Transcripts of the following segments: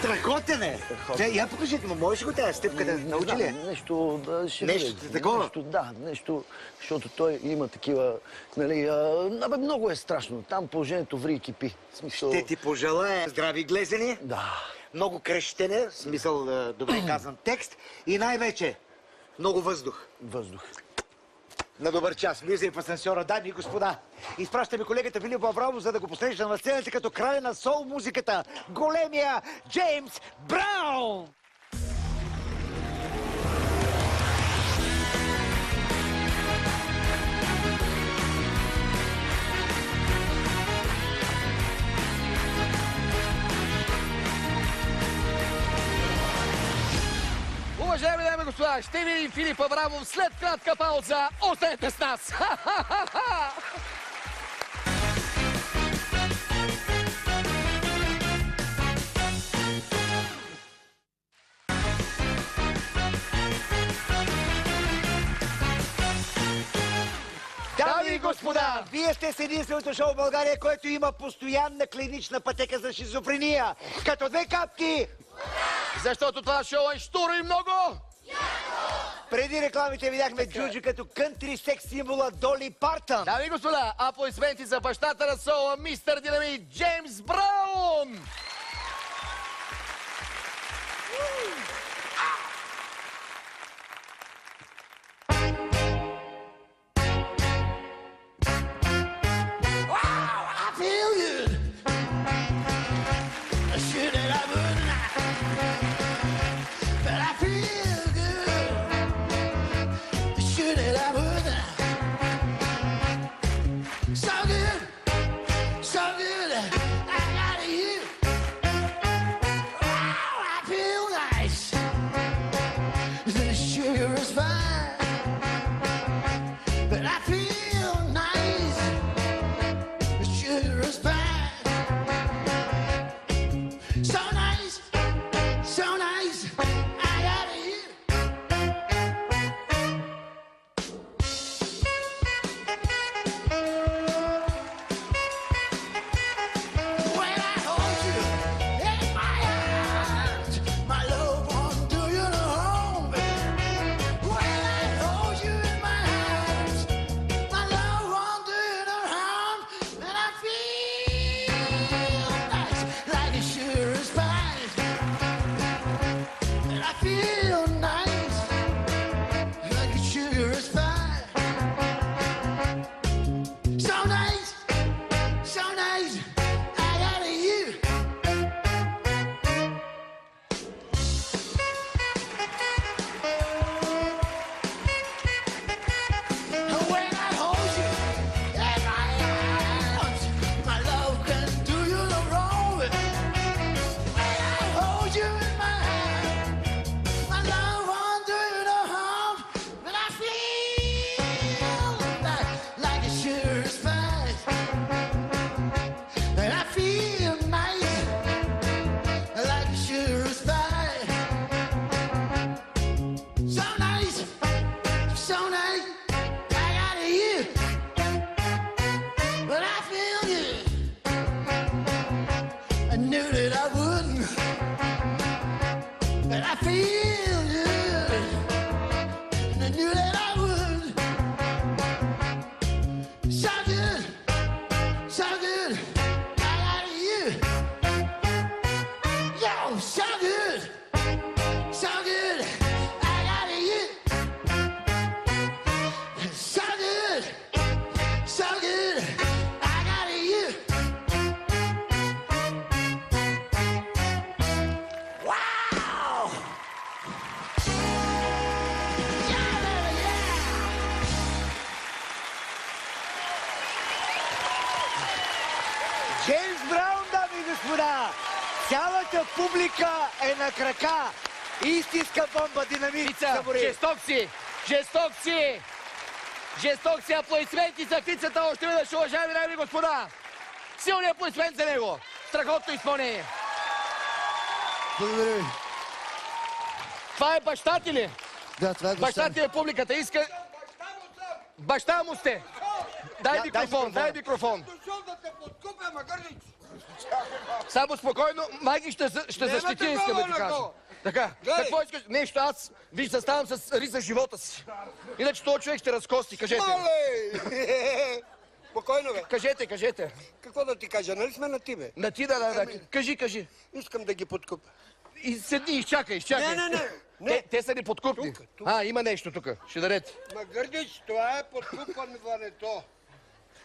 Страхотен е! Я покажете му, можеш ли го тази стъпка да научи ли? Нещо да ще Нещо такова? Да, нещо, защото той има такива, нали, много е страшно. Там положението ври и кипи. Ще ти пожелая здрави глезени. Да. Много крещене, смисъл добре казан текст и най-вече много въздух. Въздух. На добър час. Влизай в асансьора, дами и господа. Изпращаме колегата Филип Аврамов, за да го посреща на сцената като краля на сол музиката. Големия Джеймс Браун! Уважаеми дами и господа, ще видим Филип Аврамов след кратка пауза. Останете с нас! Дами и господа, вие сте с единственото шоу в България, което има постоянна клинична пътека за шизофрения. Като две капки! Защото това шоу е щуро и много! Преди рекламите видяхме Джуджу като кънтри секс символа Доли Партън. Дами и господа, аплодисменти за бащата на сола, мистер Динамит Джеймс Браун! Джеймс Браун, дами и господа! Цялата публика е на крака. Истинска бомба, динамит. Жесток си! Жесток си! Жесток си! Аплодисменти за птицата още веднъж, уважаеми дами и господа! Силни аплодисмент за него! Страхотно изпълнение! Благодаря ви. Това е баща ти ли? Да, това е баща ти е публиката. Иска... Баща му сте! Дай микрофон, дай микрофон! Дошъл да те подкупя, магърнич! Само спокойно, Маги ще защити, такова искам да ти на кажа. то. Така, Гледай. какво искаш? Нещо, аз виж, заставам с риск за живота си. Иначе този човек ще разкости, кажете. Мале! Спокойно, бе. Кажете. Какво да ти кажа? Нали сме на ти, бе? На ти да. Кажи. Искам да ги подкупя. И седни, изчакай. Не. Те са ни подкупни. Тук. Има нещо тук. Ще дарете. Магърдич, това е подкупването.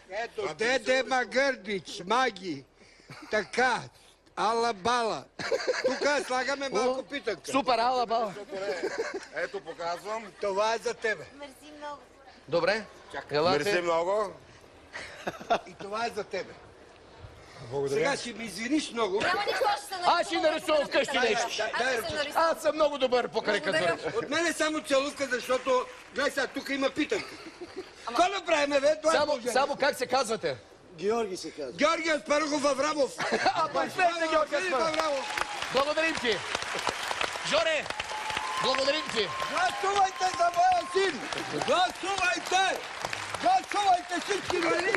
Ето, деде Магърдич, Маги. Така, ала бала. Тук слагаме малко питънка. Супер, ала бала. Ето, показвам. Това е за тебе. Мерси много. Добре. Елате. Мерси много. И това е за тебе. Сега ще ми извиниш много. Няма нищо, аз ще се нарисувам. Аз ще нарисувам вкъщи нещо. Аз ще се нарисувам. Аз съм много добър по карикатура. От мен е само целувка, защото, гледай сега, тук има питънка. Какво направиме, бе? Това е положение. Само как се казвате? Георги се казва. Георги Аспарухов Аврамов. Представете Георги Филип Аспарухов. Аврамов. Благодарим ти. Жоре, благодарим ти. Гласувайте за моя син! Гласувайте! Гласувайте всички, нали?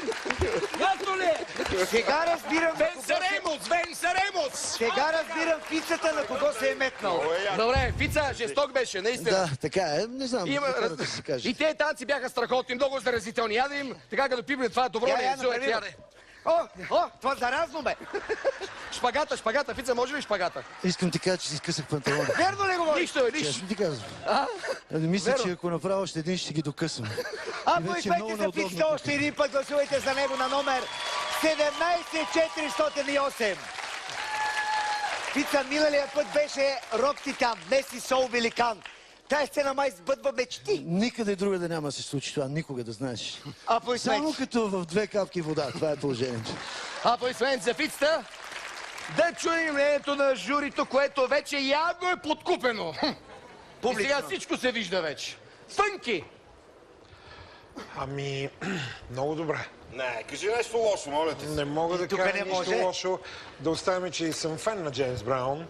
Ясно ли е? Сега разбирам... Венсаремос! Сега разбирам пицата на кого се е метнал. Добре, Фица, жесток беше, наистина. Да, така е. Не знам, какво да се каже. И тези танци бяха страхотни, много заразителни. Я да им, така като пипне това добро Я, не е, направи го. яде. О, това заразно, бе. Шпагата, Фица, може ли шпагата? Искам ти кажа, че си скъсах панталона. Верно ли говориш? Нищо. Честно ти казвам. Мисля, Верно. че ако направя още един, ще ги докъсвам. Ако вече искате много за неудобно пицата още един път, гласувайте за него на номер 17408. Пица миналия път беше рок титан, днес си сол великан. Тая сцена май сбъдва мечти. Никъде друга да няма да се случи това, никога да знаеш. Аплодисменти. Само като в 2 капки вода, това е положението. Аплодисменти за Фицата. Да чуем мнението на журито, което вече явно е подкупено. И сега всичко се вижда вече. Фънки! Ами, много добре. Не, кажи нещо лошо, моля ти. Не мога да тук кажа не нищо може. лошо. Да оставим, че и съм фен на Джеймс Браун.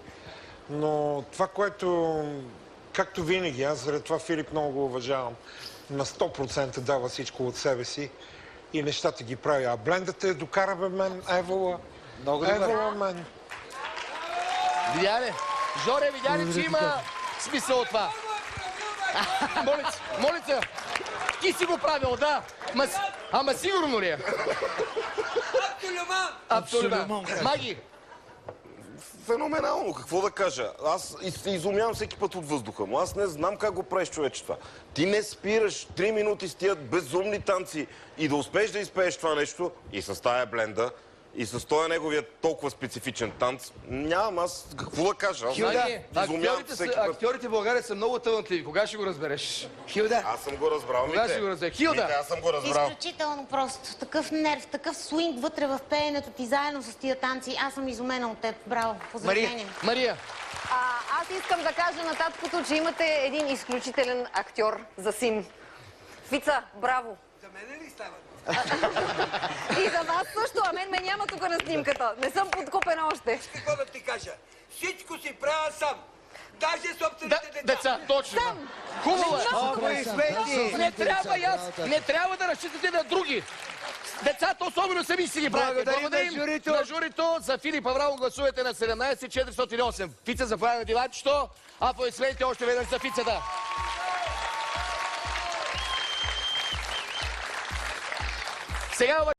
Но това, което, както винаги, аз заради това Филип много го уважавам, на 100% дава всичко от себе си и нещата ги прави. А блендата докара бе мен, Евола. Много добре. Евола мен. Видя ли? Жоре, видя ли, че има смисъл от това? Молица, ти си го правил, да. Ама сигурно ли е? Абсолютно. Маги, Феноменално, какво да кажа? Аз се изумявам всеки път от въздуха му. Аз не знам как го правиш, човече, това. Ти не спираш 3 минути с тия безумни танци и да успееш да изпееш това нещо и с тая бленда, и с този неговия толкова специфичен танц. Нямам аз какво да кажа. Аз Маги, изумявам всеки път. актьорите в България са много талантливи. Кога ще го разбереш? Хилда. Аз съм го разбрал, Кога ще Мите. го разбереш? Хилда! Мите, аз съм го разбрал. Изключително просто. Такъв нерв, такъв свинг вътре в пеенето ти, заедно с тия танци. Аз съм изумена от теб. Браво. Поздравления. Мария, Аз искам да кажа на таткото, че имате един изключителен актьор за син. Фица, браво! За мене ли става? И за вас също, а мен ме няма тук на снимката. Не съм подкупена още. Какво да ти кажа? Всичко си правя сам. Даже собствените деца. деца, точно. Хубаво е. Аплодисменти. Не трябва да разчитате на други. Децата особено сами си ги правят. Благодарим на журито. На журито. За Филип Аврамов гласувате на 17408. Фица заповяда на диванчето. Аплодисменти още веднъж за Фицата. Сега